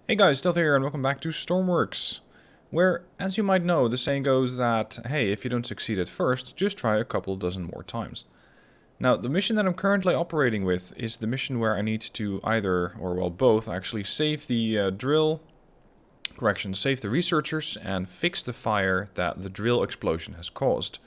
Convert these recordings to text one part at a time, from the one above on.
Hey guys, Stealth here and welcome back to Stormworks, where, as you might know, the saying goes that, hey, if you don't succeed at first, just try a couple dozen more times. Now, the mission that I'm currently operating with is the mission where I need to either, or well, both, actually save the save the researchers and fix the fire that the drill explosion has caused.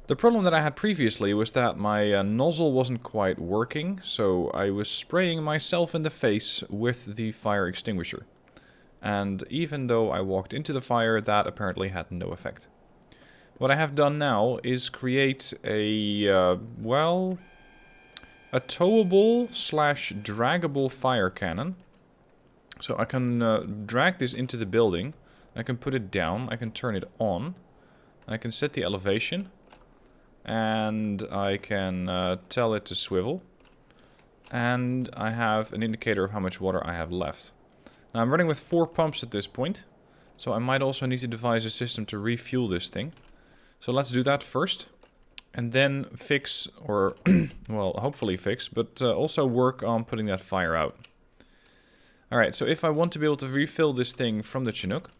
The problem that I had previously was that my nozzle wasn't quite working, so I was spraying myself in the face with the fire extinguisher. And even though I walked into the fire, that apparently had no effect. What I have done now is create a, a towable slash draggable fire cannon. So I can drag this into the building, I can put it down, I can turn it on, I can set the elevation, and I can tell it to swivel, and I have an indicator of how much water I have left. Now I'm running with 4 pumps at this point, so I might also need to devise a system to refuel this thing. So let's do that first, and then fix, or well, hopefully fix, but also work on putting that fire out. Alright, so if I want to be able to refill this thing from the Chinook,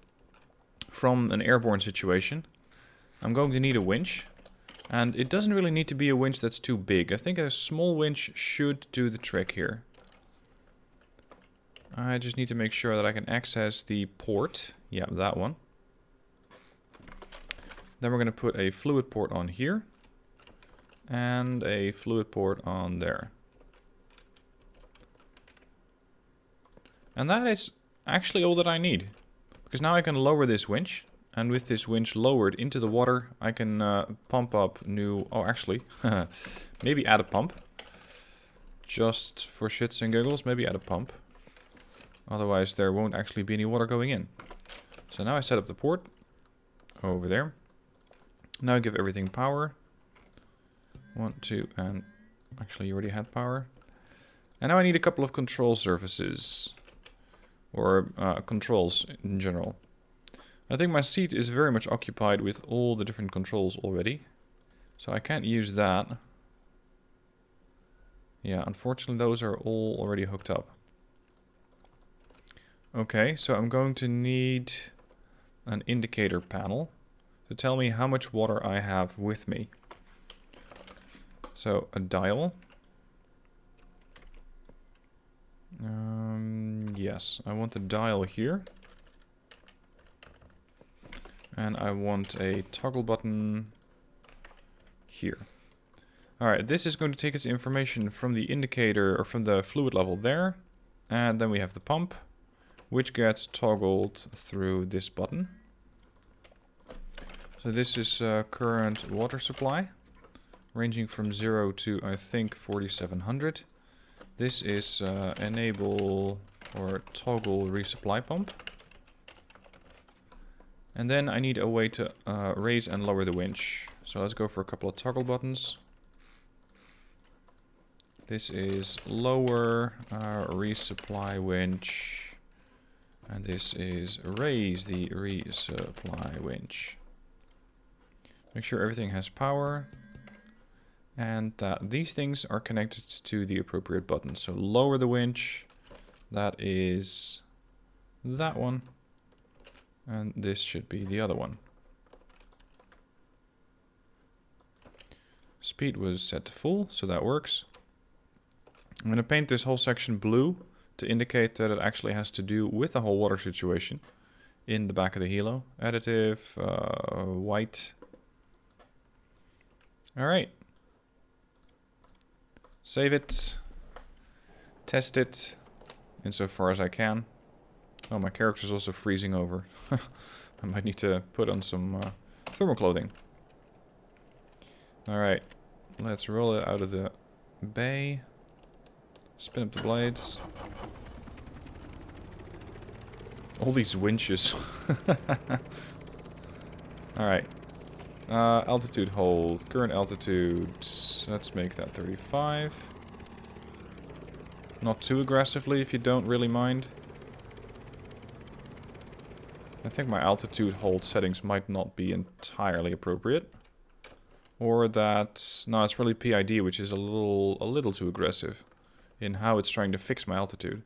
from an airborne situation, I'm going to need a winch. And it doesn't really need to be a winch that's too big. I think a small winch should do the trick here. I just need to make sure that I can access the port. Yeah, that one. Then we're going to put a fluid port on here. And a fluid port on there. And that is actually all that I need. Because now I can lower this winch. And with this winch lowered into the water, I can pump up new... Oh, actually, maybe add a pump. Just for shits and giggles, maybe add a pump. Otherwise, there won't actually be any water going in. So now I set up the port over there. Now I give everything power. 1, 2, and... Actually, you already had power. And now I need a couple of control surfaces. Or controls in general. I think my seat is very much occupied with all the different controls already. So I can't use that. Yeah, unfortunately those are all already hooked up. Okay, so I'm going to need an indicator panel to tell me how much water I have with me. So a dial. Yes, I want the dial here. And I want a toggle button here. Alright, this is going to take its information from the indicator, or from the fluid level there. And then we have the pump, which gets toggled through this button. So this is current water supply, ranging from 0 to, I think, 4700. This is enable or toggle resupply pump. And then I need a way to raise and lower the winch. So let's go for a couple of toggle buttons. This is lower resupply winch. And this is raise the resupply winch. Make sure everything has power. And that these things are connected to the appropriate buttons. So lower the winch. That is that one. And this should be the other one. Speed was set to full, so that works. I'm going to paint this whole section blue to indicate that it actually has to do with the whole water situation in the back of the helo. Additive, white. Alright. Save it. Test it insofar as I can. Oh, my character's also freezing over. I might need to put on some thermal clothing. Alright, let's roll it out of the bay. Spin up the blades. All these winches. Alright. Altitude hold. Current altitude. Let's make that 35. Not too aggressively if you don't really mind. I think my altitude hold settings might not be entirely appropriate. Or that... No, it's really PID, which is a little too aggressive in how it's trying to fix my altitude.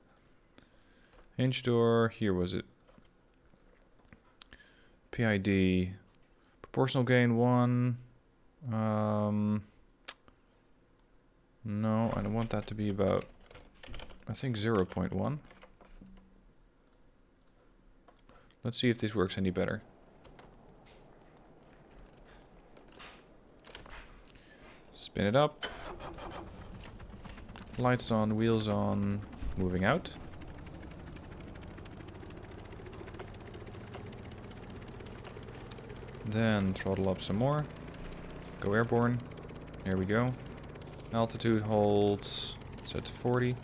Hinge door, here was it. PID. Proportional gain 1. No, I don't want that to be about, I think 0.1. Let's see if this works any better. Spin it up. Lights on, wheels on, moving out. Then throttle up some more. Go airborne. Here we go. Altitude holds set to 40.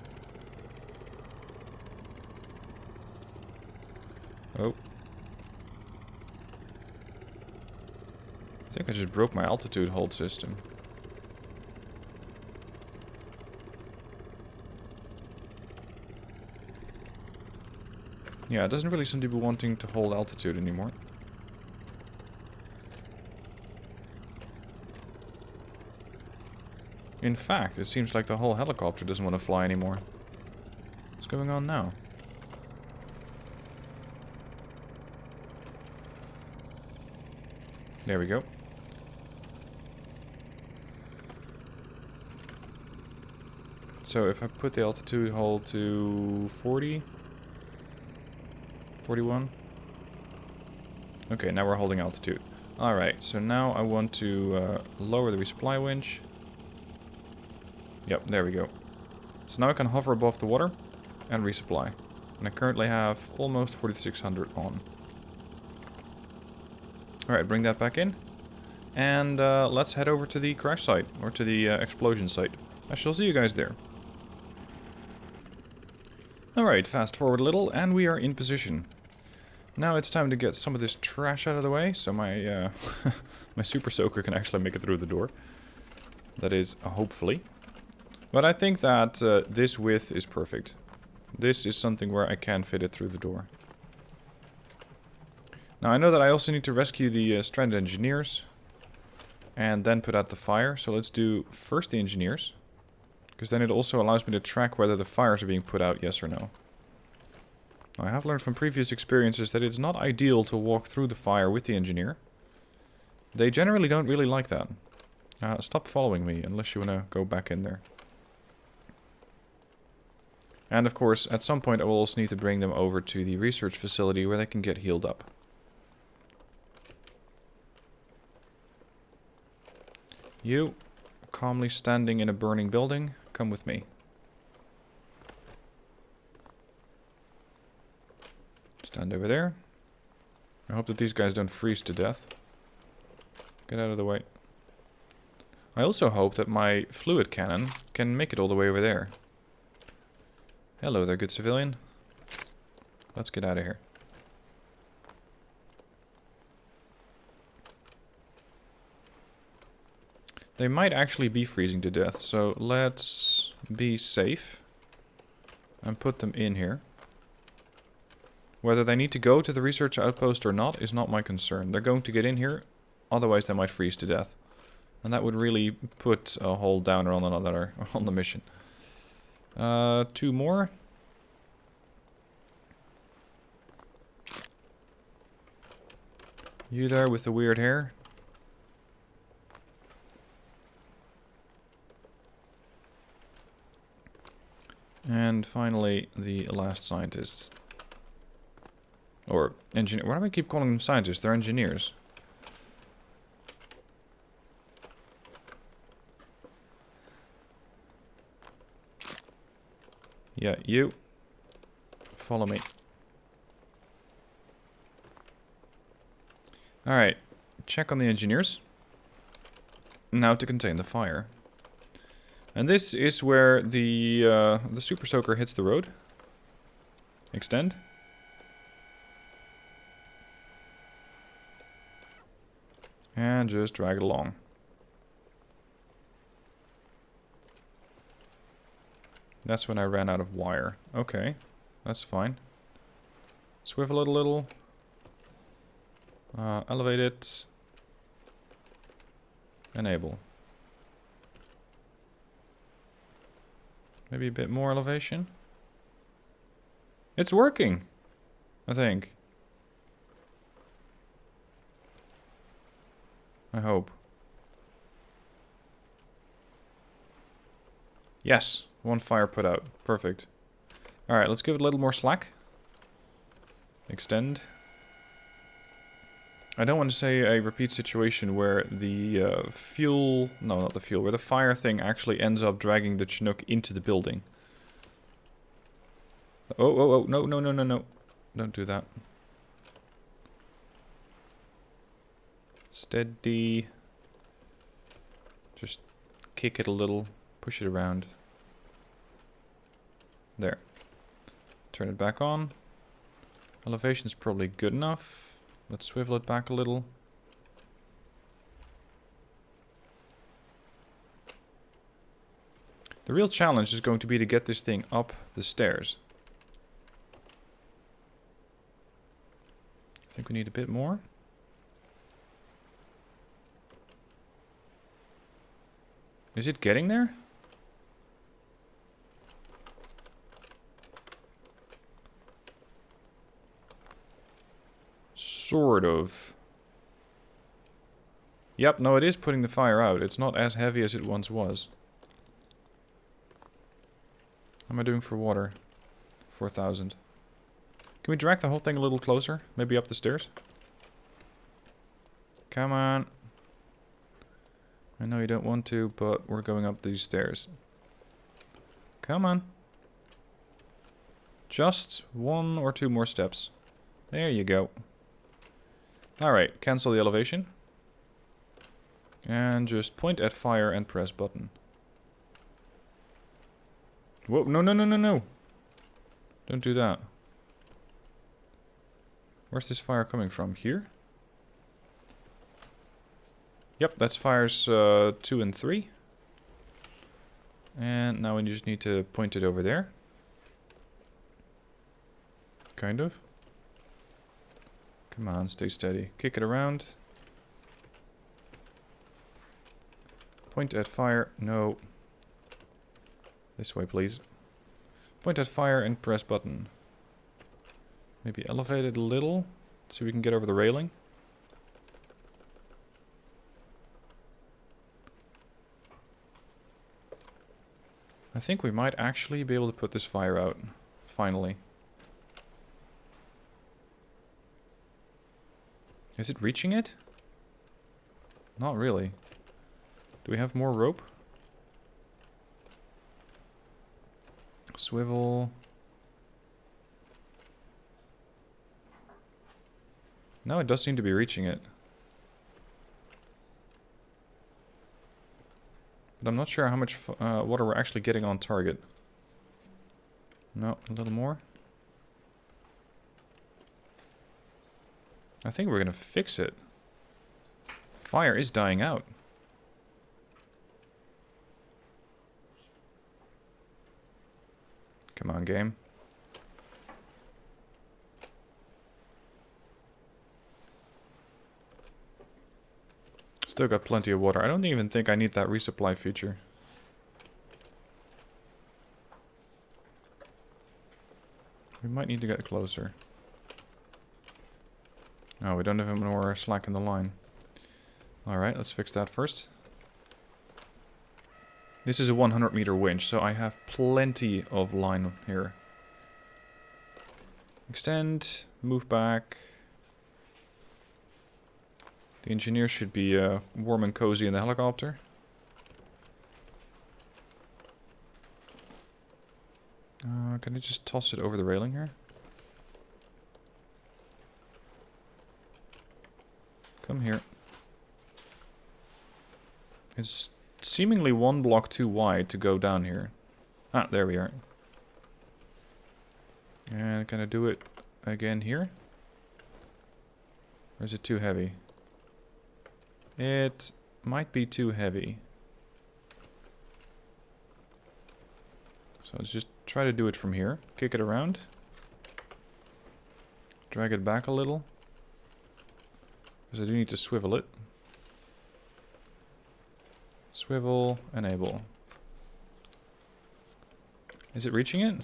Oh. I think I just broke my altitude hold system. Yeah, it doesn't really seem to be wanting to hold altitude anymore. In fact, it seems like the whole helicopter doesn't want to fly anymore. What's going on now? There we go. So if I put the altitude hold to 40... 41? Okay, now we're holding altitude. Alright, so now I want to lower the resupply winch. Yep, there we go. So now I can hover above the water and resupply. And I currently have almost 4600 on. Alright, bring that back in. And let's head over to the crash site, or to the explosion site. I shall see you guys there. Alright, fast forward a little, and we are in position. Now it's time to get some of this trash out of the way, so my my super soaker can actually make it through the door. That is, hopefully. But I think that this width is perfect. This is something where I can fit it through the door. Now I know that I also need to rescue the stranded engineers. And then put out the fire. So let's do first the engineers. Because then it also allows me to track whether the fires are being put out, yes or no. Now, I have learned from previous experiences that it's not ideal to walk through the fire with the engineer. They generally don't really like that. Stop following me unless you want to go back in there. And of course, at some point I will also need to bring them over to the research facility where they can get healed up. You, calmly standing in a burning building, come with me. Stand over there. I hope that these guys don't freeze to death. Get out of the way. I also hope that my fluid cannon can make it all the way over there. Hello there, good civilian. Let's get out of here. They might actually be freezing to death, so let's be safe and put them in here. Whether they need to go to the research outpost or not is not my concern. They're going to get in here, otherwise they might freeze to death. And that would really put a whole downer on another on the mission. 2 more. You there with the weird hair. And finally, the last scientist. Or engineer. Why do I keep calling them scientists? They're engineers. Yeah, you. Follow me. Alright. Check on the engineers. Now to contain the fire. And this is where the super soaker hits the road. Extend. And just drag it along. That's when I ran out of wire. Okay, that's fine. Swivel it a little. Elevate it. Enable. Maybe a bit more elevation. It's working, I think. I hope. Yes, 1 fire put out. Perfect. Alright, let's give it a little more slack. Extend. I don't want to say a repeat situation where the fuel... No, not the fuel. Where the fire thing actually ends up dragging the Chinook into the building. Oh, oh, oh. No, no, no, no, no. Don't do that. Steady. Just kick it a little. Push it around. There. Turn it back on. Elevation is probably good enough. Let's swivel it back a little. The real challenge is going to be to get this thing up the stairs. I think we need a bit more. Is it getting there? Sort of. Yep, no, it is putting the fire out. It's not as heavy as it once was. How am I doing for water? 4,000. Can we drag the whole thing a little closer? Maybe up the stairs? Come on. I know you don't want to, but we're going up these stairs. Come on. Just 1 or 2 more steps. There you go. Alright, cancel the elevation. And just point at fire and press button. Whoa, no, no, no, no, no. Don't do that. Where's this fire coming from? Here? Yep, that's fires 2 and 3. And now we just need to point it over there. Kind of. Come on, stay steady. Kick it around. Point at fire. No. This way, please. Point at fire and press button. Maybe elevate it a little so we can get over the railing. I think we might actually be able to put this fire out. Finally. Is it reaching it? Not really. Do we have more rope? Swivel. No, it does seem to be reaching it. But I'm not sure how much water we're actually getting on target. No, a little more. I think we're gonna fix it. Fire is dying out. Come on, game. Still got plenty of water. I don't even think I need that resupply feature. We might need to get closer. Oh, we don't have any more slack in the line. Alright, let's fix that first. This is a 100 meter winch, so I have plenty of line here. Extend, move back. The engineer should be warm and cozy in the helicopter. Can I just toss it over the railing here? Come here. It's seemingly 1 block too wide to go down here. Ah, there we are. And can I do it again here? Or is it too heavy? It might be too heavy. So let's just try to do it from here. Kick it around. Drag it back a little. Because I do need to swivel it. Swivel, enable. Is it reaching it?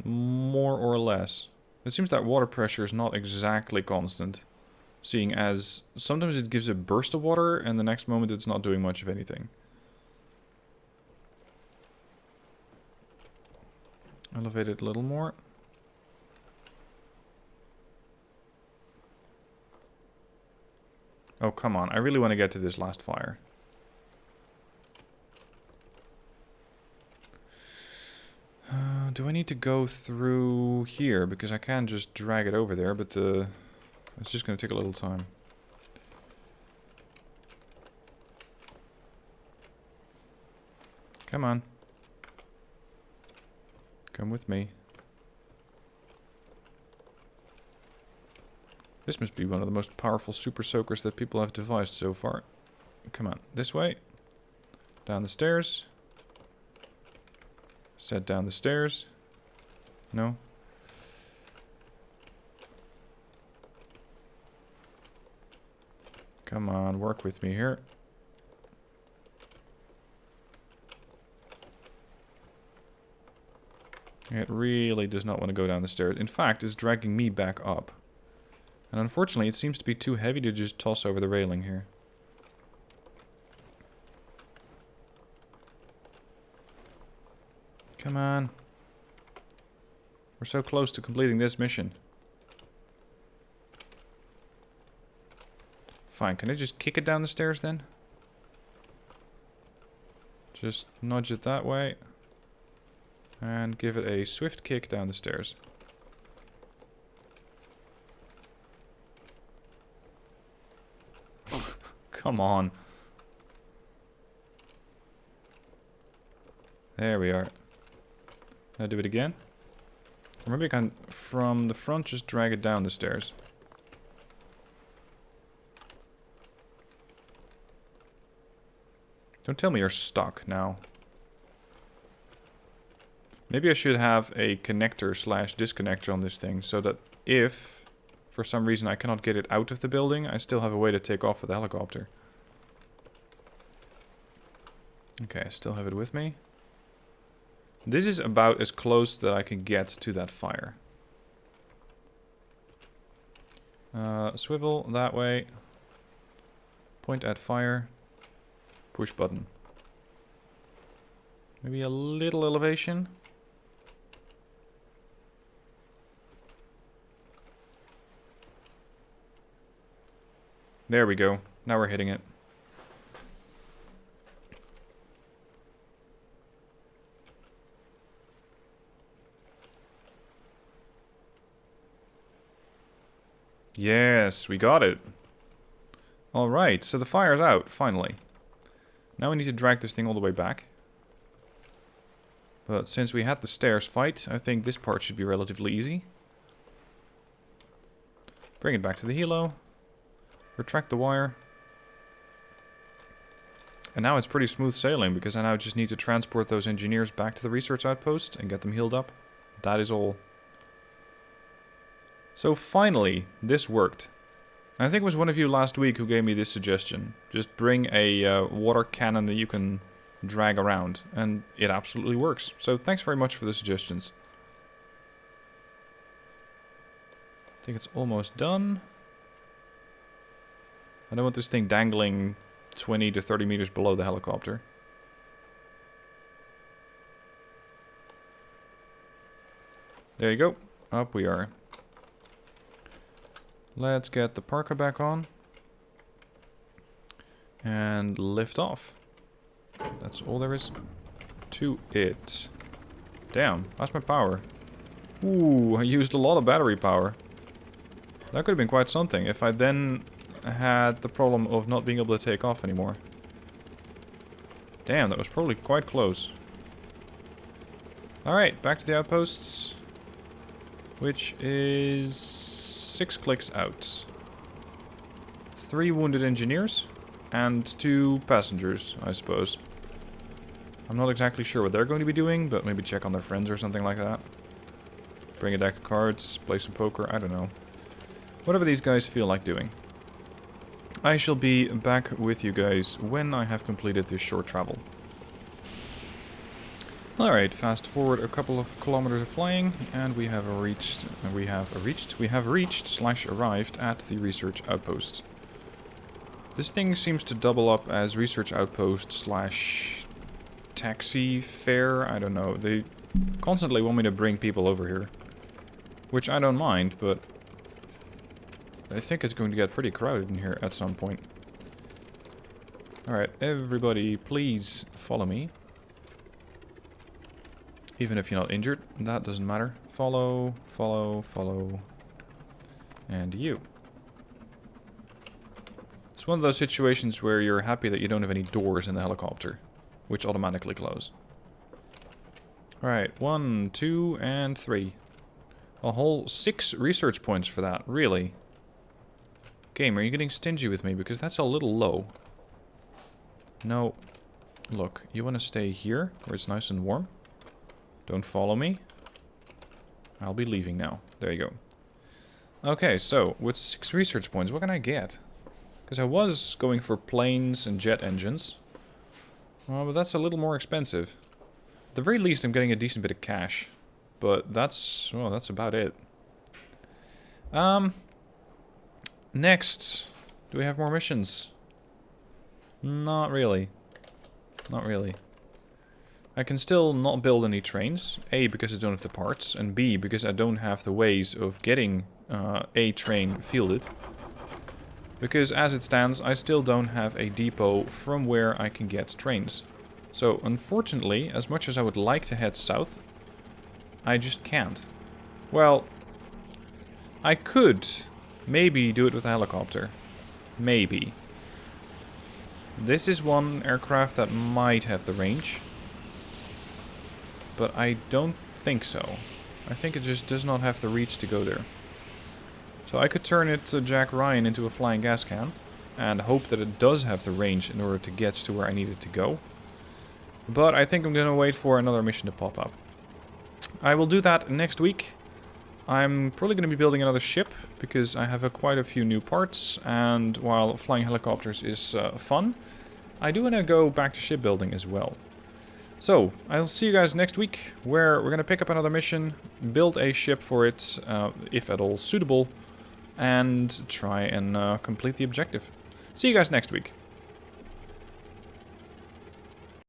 More or less. It seems that water pressure is not exactly constant. Seeing as sometimes it gives a burst of water and the next moment it's not doing much of anything. Elevate it a little more. Oh, come on. I really want to get to this last fire. Do I need to go through here? Because I can just drag it over there, but it's just going to take a little time. Come on. Come with me. This must be one of the most powerful super soakers that people have devised so far. Come on, this way. Down the stairs. Set down the stairs. No. Come on, work with me here. It really does not want to go down the stairs. In fact, it's dragging me back up. And unfortunately, it seems to be too heavy to just toss over the railing here. Come on. We're so close to completing this mission. Fine, can I just kick it down the stairs then? Just nudge it that way. And give it a swift kick down the stairs. Come on. There we are. Now do it again. Or maybe I can, from the front, just drag it down the stairs. Don't tell me you're stuck now. Maybe I should have a connector / disconnector on this thing, so that if, for some reason, I cannot get it out of the building, I still have a way to take off with the helicopter. Okay, I still have it with me. This is about as close that I can get to that fire. Swivel that way. Point at fire. Push button. Maybe a little elevation. There we go. Now we're hitting it. Yes, we got it. Alright, so the fire's out, finally. Now we need to drag this thing all the way back. But since we had the stairs fight, I think this part should be relatively easy. Bring it back to the helo. Retract the wire. And now it's pretty smooth sailing, because I now just need to transport those engineers back to the research outpost and get them healed up. That is all. So finally, this worked. I think it was one of you last week who gave me this suggestion. Just bring a water cannon that you can drag around, and it absolutely works. So thanks very much for the suggestions. I think it's almost done. I don't want this thing dangling 20 to 30 meters below the helicopter. There you go. Up we are. Let's get the parka back on. And lift off. That's all there is to it. Damn, that's my power. Ooh, I used a lot of battery power. That could have been quite something if I then had the problem of not being able to take off anymore. Damn, that was probably quite close. Alright, back to the outposts. Which is 6 clicks out. 3 wounded engineers. And 2 passengers, I suppose. I'm not exactly sure what they're going to be doing, but maybe check on their friends or something like that. Bring a deck of cards, play some poker, I don't know. Whatever these guys feel like doing. I shall be back with you guys when I have completed this short travel. Alright, fast forward a couple of kilometers of flying, and we have reached / arrived at the research outpost. This thing seems to double up as research outpost / taxi fare. I don't know. They constantly want me to bring people over here, which I don't mind, but I think it's going to get pretty crowded in here at some point. Alright, everybody, please follow me. Even if you're not injured, that doesn't matter. Follow, follow, follow. And you. It's one of those situations where you're happy that you don't have any doors in the helicopter, which automatically close. Alright, 1, 2, and 3. A whole 6 research points for that, really? Game, are you getting stingy with me? Because that's a little low. No. Look, you want to stay here, where it's nice and warm? Don't follow me. I'll be leaving now. There you go. Okay, so, with 6 research points, what can I get? Because I was going for planes and jet engines. Well, but that's a little more expensive. At the very least, I'm getting a decent bit of cash. But that's, well, that's about it. Next. Do we have more missions? Not really. Not really. I can still not build any trains. A, because I don't have the parts. And B, because I don't have the ways of getting a train fielded. Because as it stands, I still don't have a depot from where I can get trains. So, unfortunately, as much as I would like to head south, I just can't. Well, I could maybe do it with a helicopter. Maybe. This is one aircraft that might have the range. But I don't think so. I think it just does not have the reach to go there. So I could turn it to Jack Ryan into a flying gas can. And hope that it does have the range in order to get to where I need it to go. But I think I'm going to wait for another mission to pop up. I will do that next week. I'm probably going to be building another ship. Because I have quite a few new parts. And while flying helicopters is fun, I do want to go back to shipbuilding as well. So, I'll see you guys next week, where we're going to pick up another mission, build a ship for it, if at all suitable, and try and complete the objective. See you guys next week.